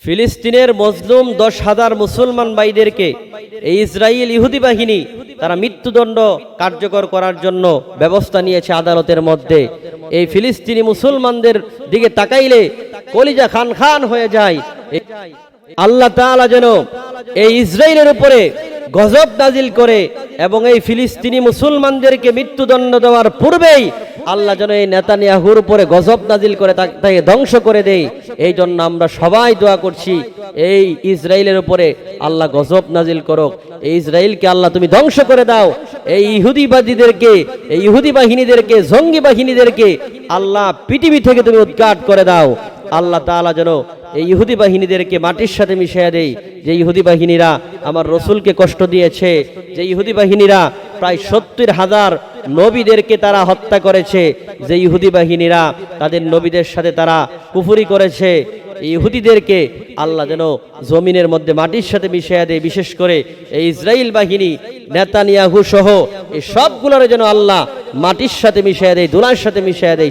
ফিলিস্তিনের মজলুম 10,000 মুসলমান ভাইদেরকে এই ইসরায়েল ইহুদি বাহিনী তারা মৃত্যুদণ্ড কার্যকর করার জন্য ব্যবস্থা নিয়েছে আদালতের মধ্যে। এই ফিলিস্তিনি মুসলমানদের দিকে তাকাইলে কলিজা খান খান হয়ে যায়। আল্লাহ তাআলা যেন এই ইসরায়েলের উপরে গজব নাজিল করে এবং এই ফিলিস্তিনি মুসলমানদেরকে মৃত্যুদণ্ড দেওয়ার পূর্বেই আল্লাহ যেন এই নেতানিয়াহুর উপরে গজব নাজিল করে তাকে ধ্বংস করে দেয়। এই জন্য আমরা সবাই দোয়া করছি, এই ইসরায়েলের উপরে আল্লাহ গজব নাজিল করুক, এই ইসরায়েলকে আল্লাহ তুমি ধ্বংস করে দাও, এই ইহুদিবাদীদেরকে, এই ইহুদি বাহিনীদেরকে, জঙ্গি বাহিনীদেরকে আল্লাহ পৃথিবী থেকে তুমি উৎখাত করে দাও। আল্লাহ তাআলা যেন এই ইহুদি বাহিনীদেরকে মাটির সাথে মিশিয়ে দেয়। যে ইহুদি বাহিনীরা আমার রসুলকে কষ্ট দিয়েছে, যে ইহুদি বাহিনীরা প্রায় 70,000 নবীদেরকে তারা হত্যা করেছে, যে ইহুদি বাহিনীরা তাদের নবীদের সাথে তারা কুফরি করেছে, এই ইহুদিদেরকে আল্লাহ যেন জমিনের মধ্যে মাটির সাথে মিশিয়ে দেয়। বিশেষ করে এই ইসরায়েল বাহিনী নেতানিয়াহু সহ এই সবগুলোর যেন আল্লাহ মাটির সাথে মিশিয়ে দেয়, দুলার সাথে মিশিয়ে দেয়।